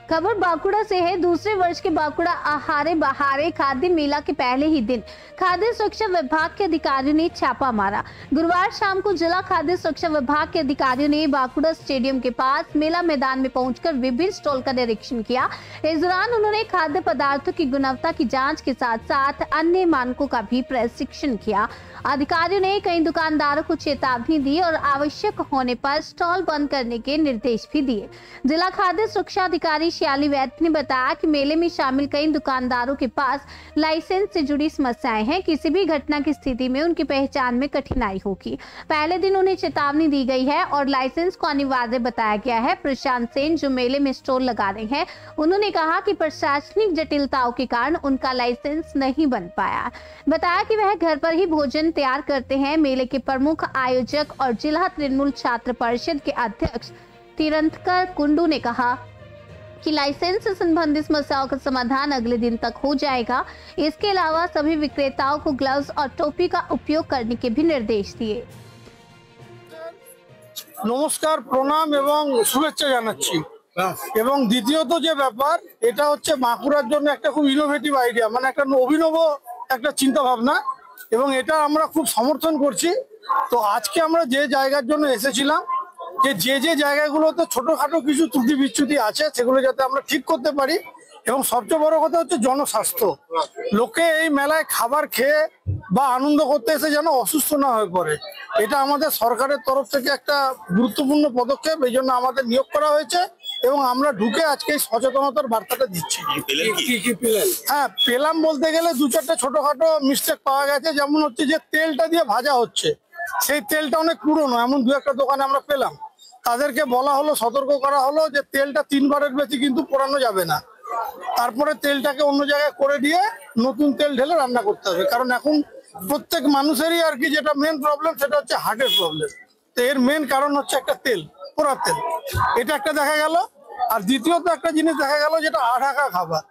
खबर बांकुड़ा से है। दूसरे वर्ष के बांकुड़ा आहारे बहारे खाद्य मेला के पहले ही दिन खाद्य सुरक्षा विभाग के अधिकारियों ने छापा मारा। गुरुवार शाम को जिला खाद्य सुरक्षा विभाग के अधिकारियों ने बांकुड़ा स्टेडियम के पास मेला मैदान में पहुंचकर विभिन्न स्टॉल का निरीक्षण किया। इस दौरान उन्होंने खाद्य पदार्थों की गुणवत्ता की जांच के साथ साथ अन्य मानकों का भी प्रशिक्षण किया। अधिकारियों ने कई दुकानदारों को चेतावनी दी और आवश्यक होने पर स्टॉल बंद करने के निर्देश भी दिए। जिला खाद्य सुरक्षा अधिकारी श्याली वैद्य ने बताया कि मेले में शामिल कई दुकानदारों के पास लाइसेंस से जुड़ी समस्याएं हैं। किसी भी घटना की स्थिति में उनकी पहचान में कठिनाई होगी। पहले दिन उन्हें चेतावनी दी गई है और लाइसेंस को अनिवार्य बताया गया है। प्रशांत सेन जो मेले में स्टॉल लगा रहे हैं, उन्होंने कहा कि प्रशासनिक जटिलताओं के कारण उनका लाइसेंस नहीं बन पाया। बताया कि वह घर पर ही भोजन तैयार करते हैं। मेले के प्रमुख आयोजक और जिला तृणमूल छात्र परिषद के अध्यक्ष तिरंतकर कुंडू ने कहा कि लाइसेंस से संबंधित समस्याओं का समाधान अगले दिन तक हो जाएगा। इसके अलावा सभी विक्रेताओं को ग्लव्स और टोपी का उपयोग करने के भी निर्देश दिए। नमस्कार, प्रणाम एवं शुभेच्छा জানাচ্ছি। এবং দ্বিতীয়ত যে ব্যাপার, এটা হচ্ছে বাঁকুড়ার জন্য একটা খুব ইনোভেটিভ আইডিয়া, মানে একটা অভিনব একটা চিন্তা ভাবনা, এবং এটা আমরা খুব সমর্থন করছি। তো আজকে আমরা যে জায়গার জন্য এসেছিলাম, যে জায়গাগুলোতে ছোটখাটো কিছু ত্রুটি বিচ্যুতি আছে সেগুলো যাতে আমরা ঠিক করতে পারি, এবং সবচেয়ে বড় কথা হচ্ছে জনস্বাস্থ্য। লোকে এই মেলায় খাবার খেয়ে বা আনন্দ করতে এসে যেন অসুস্থ না হয়ে পড়ে, এটা আমাদের সরকারের তরফ থেকে একটা গুরুত্বপূর্ণ পদক্ষেপ। এই জন্য আমাদের নিয়োগ করা হয়েছে এবং আমরা ঢুকে আজকে এই সচেতনতার বার্তাটা দিচ্ছি। হ্যাঁ, পেলাম বলতে গেলে দু চারটে ছোটখাটো মিস্টেক পাওয়া গেছে। যেমন হচ্ছে যে তেলটা দিয়ে ভাজা হচ্ছে, সেই তেলটা অনেক পুরনো, এমন দু একটা দোকানে আমরা পেলাম। তাদেরকে বলা হলো, সতর্ক করা হলো যে তেলটা 3 বারের বেশি কিন্তু পোড়ানো যাবে না। তারপরে তেলটাকে অন্য জায়গায় করে দিয়ে নতুন তেল ঢেলে রান্না করতে হবে। কারণ এখন প্রত্যেক মানুষেরই আর কি যেটা মেন প্রবলেম, সেটা হচ্ছে হার্টের প্রবলেম। তো এর মেন কারণ হচ্ছে একটা তেল, পোড়া তেল। এটা একটা দেখা গেল। আর দ্বিতীয়ত একটা জিনিস দেখা গেল, যেটা আঢাকা খাবার।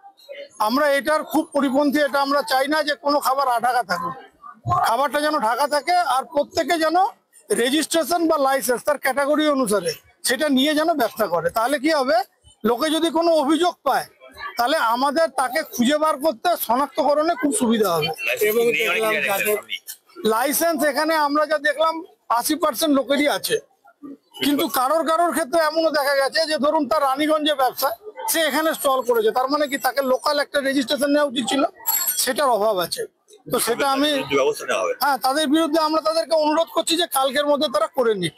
আমরা এটার খুব পরিপন্থী। এটা আমরা চাই না যে কোনো খাবার আঢাকা থাকুক। খাবারটা যেন ঢাকা থাকে, আর প্রত্যেকে যেন রেজিস্ট্রেশন বা লাইসেন্স তার ক্যাটাগরি অনুসারে সেটা নিয়ে যেন ব্যবসা করে। তাহলে কি হবে, লোকে যদি কোনো অভিযোগ পায় তাহলে আমাদের তাকে খুঁজে বার করতে, শনাক্তকরণে খুব সুবিধা হবে। এবং লাইসেন্স এখানে আমরা যা দেখলাম 80% লোকেরই আছে, কিন্তু কারোর ক্ষেত্রে এমনও দেখা গেছে যে ধরুন তার রানীগঞ্জে ব্যবসা, সে এখানে স্টল করেছে, তার মানে কি তাকে লোকাল একটা রেজিস্ট্রেশন নেওয়া উচিত ছিল, সেটার অভাব আছে। তো সেটা আমি হ্যাঁ, তাদের বিরুদ্ধে আমরা তাদেরকে অনুরোধ করছি যে কালকের মধ্যে তারা করে নিক।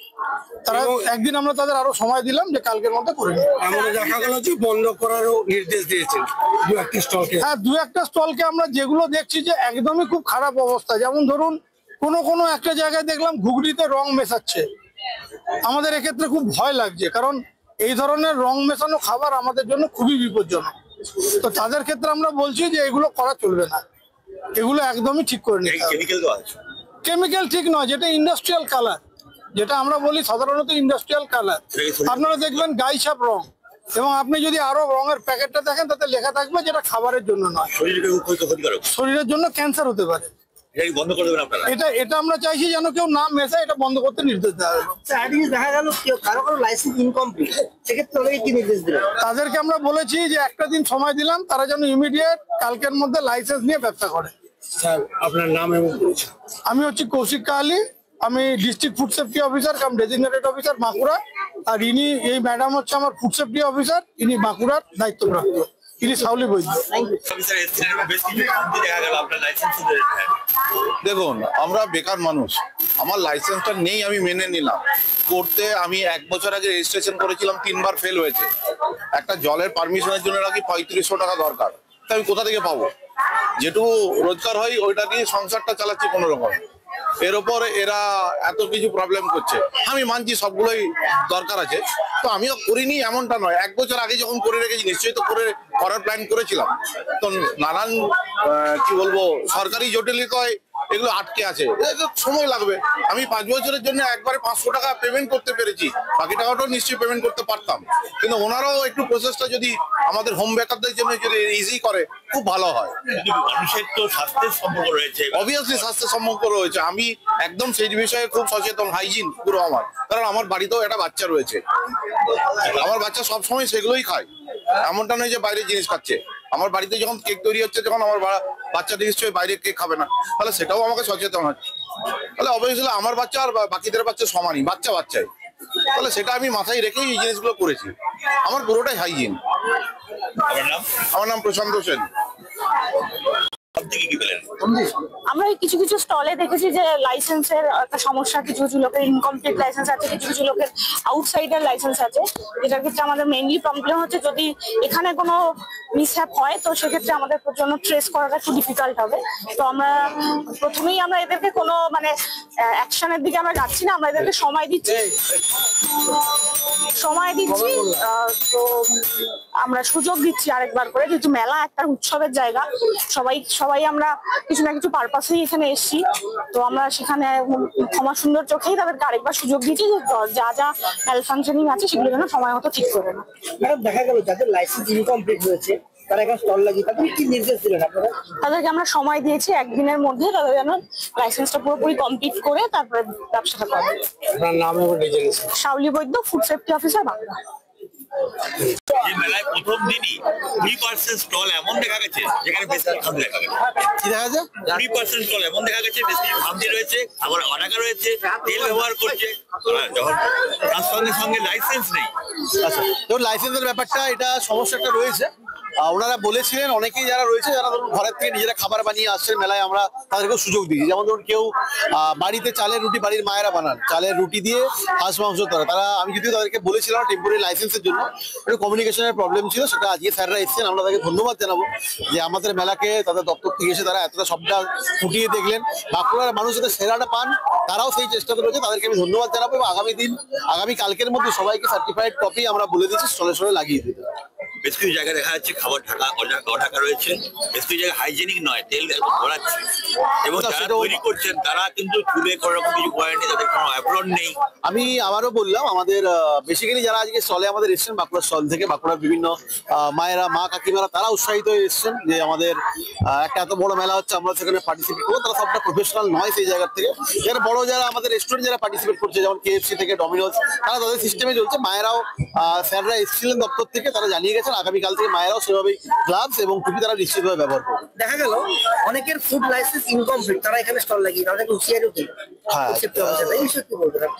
তারা একদিন আমরা তাদের আরো সময় দিলাম যে কালকের মধ্যে করে নিক। আমাদের দেখা গেল যে বন্ধ করারও নির্দেশ দিয়েছেন দু একটা স্টলকে। হ্যাঁ, দু একটা স্টলকে আমরা যেগুলো দেখছি যে একদমই খুব খারাপ অবস্থা। যেমন ধরুন কোনো একটা জায়গায় দেখলাম ঘুগনিতে রং মেশাচ্ছে। আমাদের এক্ষেত্রে খুব ভয় লাগছে, কারণ এই ধরনের রং মেশানো খাবার আমাদের জন্য খুবই বিপজ্জনক। তো তাদের ক্ষেত্রে আমরা বলছি যে এগুলো করা চলবে না, এগুলো একদমই ঠিক করে নিতে হবে। কেমিক্যাল ঠিক নয়, যেটা ইন্ডাস্ট্রিয়াল কালার, যেটা আমরা বলি সাধারণত ইন্ডাস্ট্রিয়াল কালার। আপনারা দেখবেন গাই ছাপ রং, এবং আপনি যদি আরো রঙের প্যাকেটটা দেখেন তাতে লেখা থাকবে যেটা খাবারের জন্য নয়, শরীরের জন্য ক্যান্সার হতে পারে। এটা আমরা চাইছি যেন কেউ না মেশায়, এটা বন্ধ করতে নির্দেশ দেওয়া হবে। দেখা গেল কারো লাইসেন্স ইনকমপ্লিট, সেক্ষেত্রে কি নির্দেশ দিলেন? তাদেরকে আমরা বলেছি যে একটা দিন সময় দিলাম, তারা যেন ইমিডিয়েট কালকের মধ্যে লাইসেন্স নিয়ে ব্যবসা করে। স্যার, আপনার নাম এবং পরিচয়? আমি হচ্ছি কৌশিক কাহালি, আমি district food safety officer cum designated officer Bankura. আর ইনি, এই ম্যাডাম হচ্ছে আমার ফুড সেফটি অফিসার, ইনি বাঁকুড়ার দায়িত্বপ্রাপ্ত, ইনি সাউলি বৈদ্য। দেখুন, আমরা বেকার মানুষ, আমার লাইসেন্সটা নেই, আমি মেনে নিলাম। করতে আমি 1 বছর আগে রেজিস্ট্রেশন করেছিলাম, 3 বার ফেল হয়েছে। একটা জলের পারমিশনের জন্য নাকি 3500 টাকা দরকার, তা আমি কোথা থেকে পাবো? যেটুকু রোজগার হয় ওইটা দিয়ে সংসারটা চালাচ্ছি কোনো রকম। এর ওপর এরা এত কিছু প্রবলেম করছে। আমি মানছি সবগুলোই দরকার আছে, তো আমিও করিনি এমনটা নয়। 1 বছর আগে যখন করে রেখেছি, নিশ্চয়ই তো করার প্ল্যান করেছিলাম। তো নানান কি বলবো, সরকারি জটিলতায় এগুলো আটকে আছে, সময় লাগবে। আমি 5 বছরের জন্য একবারে 500 টাকা পেমেন্ট করতে পেরেছি, বাকি টাকাটাও নিশ্চয়ই পেমেন্ট করতে পারতাম। কিন্তু ওনারাও একটু প্রসেসটা যদি আমাদের হোম বেকারদের জন্য যদি ইজি করে খুব ভালো হয়। মানুষের তো স্বাস্থ্যের সম্পর্ক রয়েছে, অবভিয়াসলি স্বাস্থ্যের সম্পর্ক রয়েছে। আমি একদম সেই বিষয়ে খুব সচেতন, হাইজিন পুরো আমার। কারণ আমার বাড়িতেও একটা বাচ্চা রয়েছে, আমার বাচ্চা সবসময় সেগুলোই খায়। এমনটা নয় যে বাইরে জিনিস খাচ্ছে। আমার বাড়িতে যখন কেক তৈরি হচ্ছে, যখন আমার বাচ্চা নিশ্চয়ই বাইরে কেক খাবে না, তাহলে সেটাও আমাকে সচেতন হচ্ছে। তাহলে অবভিয়াসলি আমার বাচ্চা আর বাকিদের বাচ্চা সমানই, বাচ্চাই। তাহলে সেটা আমি মাথায় রেখেই এই জিনিসগুলো করেছি। আমার পুরোটাই হাইজিন। আমার নাম প্রশান্ত সেন। আমরা কিছু কিছু স্টলে দেখেছি যে লাইসেন্সের একটা সমস্যা, কিছু কিছু লোকের ইনকমপ্লিট লাইসেন্স আছে, কিছু কিছু লোকের আউটসাইডার লাইসেন্স আছে, যেটার ক্ষেত্রে আমাদের মেইনলি প্রবলেম হচ্ছে যদি এখানে কোনো মিসহ্যাপ হয় তো সেক্ষেত্রে আমাদের জন্য ট্রেস করাটা একটু ডিফিকাল্ট হবে। তো আমরা প্রথমেই আমরা এদেরকে কোনো মানে অ্যাকশনের দিকে আমরা যাচ্ছি না, আমরা এদেরকে সময় দিচ্ছি। তো আমরা সুযোগ দিচ্ছি আরেকবার করে, যেহেতু মেলা একটা উৎসবের জায়গা, সবাই আমরা কিছু না কিছু পারপাসেই এখানে এসেছি। তো আমরা সেখানে ক্ষমা সুন্দর চোখেই তাদেরকে আরেকবার সুযোগ দিচ্ছি যে যা যা ম্যাল ফাংশনিং আছে সেগুলো যেন সময় মতো ঠিক করে না। ম্যাডাম, দেখা গেল যাদের লাইসেন্স ইনকমপ্লিট হয়েছে তারা এখন স্টল লাগিয়ে, তাদের কি নির্দেশ দিলেন আপনারা? তাদেরকে আমরা সময় দিয়েছি একদিনের মধ্যে, তাদের যেন লাইসেন্সটা পুরোপুরি কমপ্লিট করে তারপরে ব্যবসাটা করবে। আপনার নাম এবং ডিটেইলস? শাওলি বৈদ্য, ফুড সেফটি অফিসার, বাংলা। এই মেলায় প্রথম দিনই 3% স্টল এমন দেখা গেছে যেখানে বেশি খাদ্য দেখা গেছে। কি দেখা যায়? 3% স্টল এমন দেখা গেছে বেশি খাদ্য রয়েছে, আবার অনাকা রয়েছে, তেল ব্যবহার করছে, যখন তার সঙ্গে সঙ্গে লাইসেন্স নেই। আচ্ছা, যেমন লাইসেন্সের ব্যাপারটা, এটা সমস্যাটা রয়েছে। ওনারা বলেছিলেন অনেকেই যারা রয়েছে, যারা ধরুন ঘরের থেকে নিজেরা খাবার বানিয়ে আসছেন মেলায়, আমরা তাদেরকেও সুযোগ দিই। যেমন ধরুন কেউ বাড়িতে চালের রুটি, বাড়ির মায়েরা বানান চালের রুটি দিয়ে হাঁস মাংস, তারা আমি যদিও তাদেরকে বলেছিলাম টেম্পোরারি লাইসেন্সের জন্য, একটু কমিউনিকেশনের প্রবলেম ছিল, সেটা আজকে স্যাররা এসেছেন, আমরা তাদেরকে ধন্যবাদ জানাবো যে আমাদের মেলাকে তাদের দপ্তর থেকে এসে তারা এতটা সবটা ফুটিয়ে দেখলেন। বাঁকুড়ার মানুষ যাতে সেরাটা পান, তারাও সেই চেষ্টাতে রয়েছে, তাদেরকে আমি ধন্যবাদ জানাবো। এবং আগামী কালকের মধ্যে সবাইকে সার্টিফাইড কপি আমরা বলে দিচ্ছি স্টলে লাগিয়ে দিতে। বেশ কিছু জায়গায় দেখা যাচ্ছে খাবার অঢাকা রয়েছে, বেশ কিছু জায়গায় হাইজেনিক নয়, তেল একদম ভরাচ্ছে, এবং যারা তৈরি করছেন তারা কিন্তু চুলে কোনো রকম কিছু করেনি, তাদের কোনো অ্যাপ্রন নেই। আমি আবারও বললাম, আমাদের বেসিক্যালি যারা আজকে স্টলে আমাদের এসেছেন বাঁকুড়ার স্টল থেকে, বাঁকুড়ার বিভিন্ন মায়েরা, মা কাকিমারা, তারা উৎসাহিত হয়ে এসেছেন যে আমাদের একটা এত বড় মেলা হচ্ছে, আমরা সেখানে পার্টিসিপেট করবো। তারা সবটা প্রফেশনাল নয় সেই জায়গা থেকে, যারা বড় যারা আমাদের রেস্টুরেন্ট যারা পার্টিসিপেট করছে, যেমন KFC থেকে ডমিনোজ, তারা তাদের সিস্টেমে চলছে। মায়েরাও, স্যাররা এসেছিলেন দপ্তর থেকে, তারা জানিয়ে গেছেন আগামীকাল থেকে মায়েরাও সেভাবেই গ্লাভস এবং টুপি তারা নিশ্চিতভাবে ব্যবহার করবে। দেখা গেল অনেকের ফুড লাইসেন্স ইনকমপ্লিট, তারা এখানে স্টল লাগিয়ে তাদেরকে হুঁশিয়ারি দিন। হ্যাঁ, এই বিষয়ে কি বলবেন?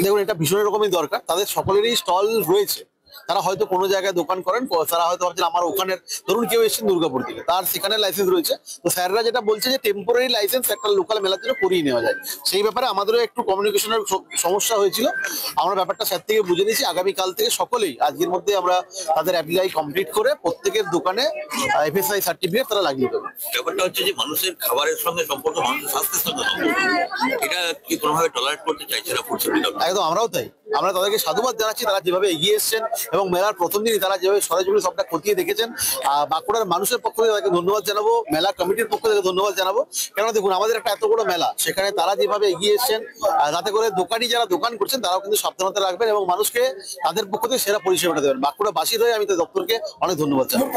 দেখুন, এটা ভীষণ রকমই দরকার। তাদের সকলেরই স্টল রয়েছে, তারা হয়তো কোনো জায়গায় দোকান করেন, তারা হয়তো ভাবছেন আমার ওখানের, ধরুন কেউ এসেছেন দুর্গাপুর থেকে, তার সেখানে লাইসেন্স রয়েছে, তো স্যাররা যেটা বলছে যে টেম্পোরারি লাইসেন্স একটা লোকাল মেলার জন্য করিয়ে নেওয়া যায়। সেই ব্যাপারে আমাদেরও একটু কমিউনিকেশনের সমস্যা হয়েছিল, আমরা ব্যাপারটা স্যার থেকে বুঝে নিয়েছি। আগামীকাল থেকে সকলেই আজকের মধ্যে আমরা তাদের অ্যাপ্লাই কমপ্লিট করে প্রত্যেকের দোকানে FSI সার্টিফিকেট তারা লাগিয়ে দেবো। ব্যাপারটা হচ্ছে যে মানুষের খাবারের সঙ্গে সম্পর্ক, মানুষের স্বাস্থ্যের সঙ্গে সম্পর্ক, এটা কি কোনোভাবে টলারেট করতে চাইছে না ফুড সেফটি দপ্তর। একদম, আমরাও তাই। আমরা তাদেরকে সাধুবাদ জানাচ্ছি, তারা যেভাবে এগিয়ে এসেছেন এবং মেলার প্রথম দিনই তারা যেভাবে সরাসরি সবটা খতিয়ে দেখেছেন। বাঁকুড়ার মানুষের পক্ষ থেকে তাদেরকে ধন্যবাদ জানাবো, মেলা কমিটির পক্ষ থেকে ধন্যবাদ জানাবো। কেননা দেখুন, আমাদের একটা এত বড় মেলা, সেখানে তারা যেভাবে এগিয়ে এসেছেন, যাতে করে দোকানি যারা দোকান করছেন তারাও কিন্তু সাবধানতা রাখবেন এবং মানুষকে তাদের পক্ষ থেকে সেরা পরিষেবাটা দেবেন। বাঁকুড়াবাসীর হয়ে আমি তাদের দপ্তরকে অনেক ধন্যবাদ জানাবো।